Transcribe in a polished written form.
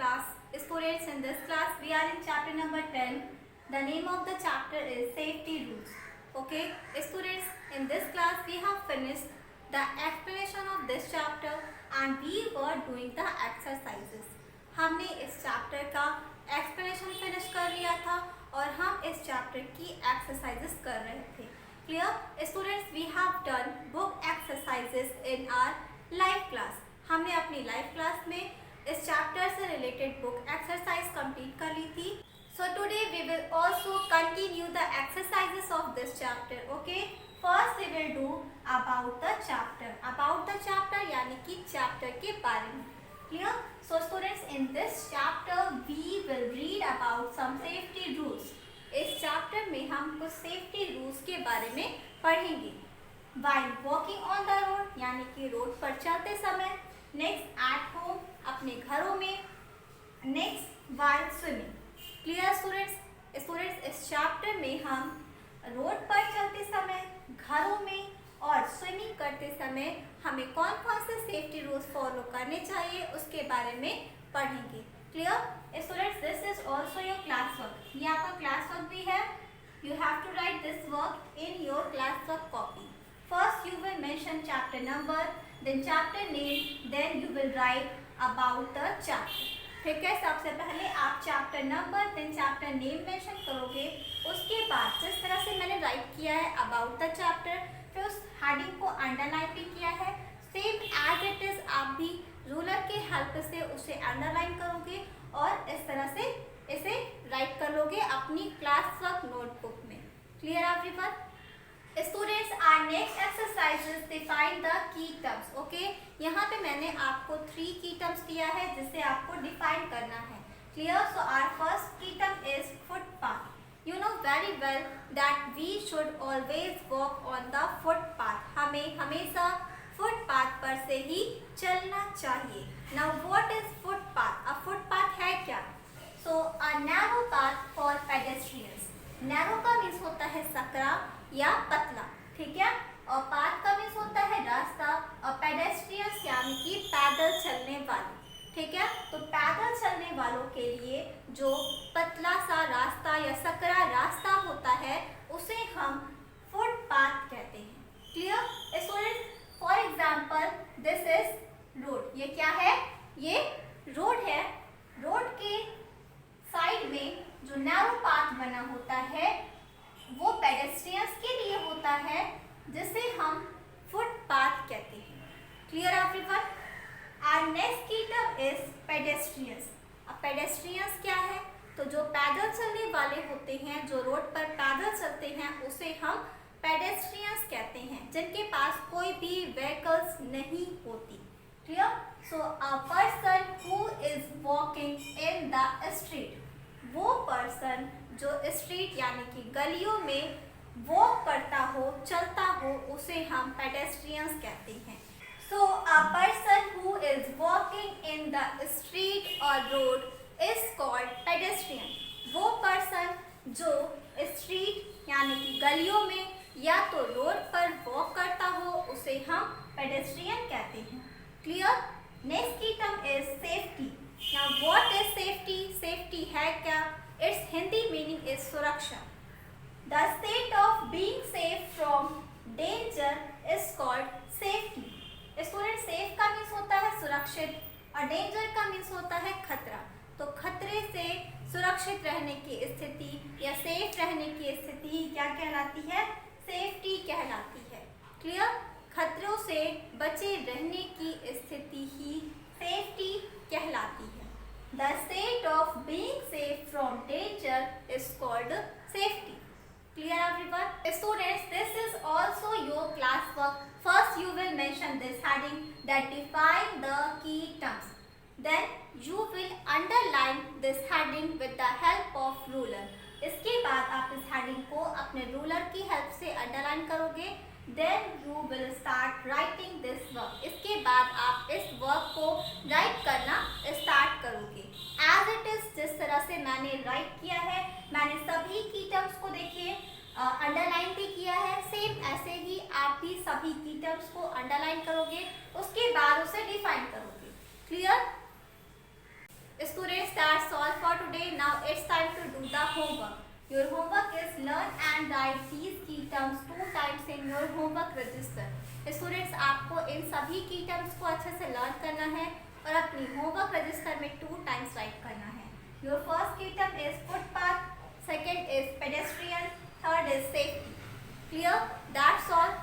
class. Students, in this class we are in chapter number 10. The name of the chapter is safety rules. Okay, students, in this class we have finished the explanation of this chapter and we were doing the exercises. हमने इस chapter का explanation finish कर लिया था और हम इस chapter की एक्सरसाइजेस कर रहे थे. Clear students, we have done book exercises in our live class. हमने अपनी लाइव क्लास में इस चैप्टर से रिलेटेड बुक एक्सरसाइज कंप्लीट कर ली थी. So today we will also continue the exercises of this chapter. Okay, first we will do about the chapter यानी कि चैप्टर के बारे में. Clear? So students, in this chapter we will read about some safety rules. इस chapter में हम कुछ safety rules के बारे में पढ़ेंगे. While walking on the road यानी कि रोड पर चलते समय. Next at home अपने घरों में. Next while swimming. Clear students? Students, इस चैप्टर में हम रोड पर चलते समय, घरों में और स्विमिंग करते समय हमें कौन कौन से सेफ्टी रूल्स फॉलो करने चाहिए उसके बारे में पढ़ेंगे. Clear students, this is also your class work. ये आपका क्लास वर्क भी है. You have to write this work in your class work copy. First you will mention chapter number, then chapter name, then you will write about the chapter. ठीक है, सबसे पहले आप chapter number then chapter name mention करोगे. उसके बाद जिस तरह से मैंने राइट किया है अबाउट द चैप्टर, फिर उस हेडिंग को अंडरलाइन भी किया है. सेम एज इट इज आप भी रूलर के हेल्प से उसे अंडरलाइन करोगे और इस तरह से इसे राइट कर लोगे अपनी क्लास वर्क नोटबुक में. Clear everyone? Students, our next exercises define the key terms. Okay, यहाँ पे मैंने आपको 3 की टर्म्स दिया है जिसे आपको डिफाइन करना है. क्लियर? सो आवर फर्स्ट की term is footpath. You know very well that we should always walk on the footpath. हमें हमेशा फुटपाथ पर से ही चलना चाहिए. Now what is footpath? A footpath है क्या? So a narrow path for pedestrians. Narrow का मीन्स होता है सकरा या पतला. ठीक है, और path का मीन्स होता है रास्ता और pedestrians यानी कि पैदल चलने वाले. ठीक है, तो पैदल चलने वालों के लिए जो पतला सा रास्ता या सकरा रास्ता होता है उसे हम फुटपाथ कहते हैं. Clear students? For example this is road. ये क्या है? ये रोड है. रोड के साइड में जो नैरो पाथ बना होता है वो पेडेस्ट्रियंस के लिए होता है जिसे हम फुटपाथ कहते हैं. Clear everyone? Our next key term is pedestrians. अब pedestrians क्या है? तो जो पैदल चलने वाले होते हैं, जो रोड पर पैदल चलते हैं उसे हम pedestrians कहते हैं, जिनके पास कोई भी vehicles नहीं होती. Clear? So a person who is walking in the street. वो person जो street यानी कि गलियों में walk करता हो, चलता हो, उसे हम pedestrians कहते हैं. So a person who is walking in the street or road is called pedestrian. वो person जो street यानी कि गलियों में या तो रोड पर वॉक करता हो उसे हम pedestrian कहते हैं. Clear? Next key term is safety. Now what is safety? Safety है क्या? Its Hindi meaning is सुरक्षा. The state of being safe from danger is called safety. Student, safe का मीन्स होता है सुरक्षित और डेंजर का मीन्स होता है खतरा. तो खतरे से सुरक्षित रहने की स्थिति या सेफ रहने की स्थिति क्या कहलाती है? सेफ्टी कहलाती है. क्लियर? खतरों से बचे रहने की स्थिति ही सेफ्टी कहलाती है. The state of being safe from danger is called safety. Clear everyone? Students, this is also your class work. First you will mention this heading that define the key terms. Then you will underline this heading with the help of ruler. इसके बाद आप इस heading को अपने ruler की help से underline करोगे. Then you will start writing this work. इसके बाद आप इस work को write करना start करोगे. As it is, जिस तरह से मैंने write किया है, मैंने सभी की टर्म्स को देखिए अंडरलाइन भी किया है. सेम ऐसे ही आप भी सभी की टर्म्स को अंडरलाइन करोगे, उसके बाद उसे डिफाइन करोगे. Clear students? Your homework is learn and write these key terms 2 times in your homework register. Students, आपको इन सभी की टर्म्स को अच्छे से लर्न करना है और अपनी होमवर्क रजिस्टर में 2 टाइम्स राइट करना है. योर फर्स्ट की term is footpath, second is pedestrian, third is safety. Clear? That's all.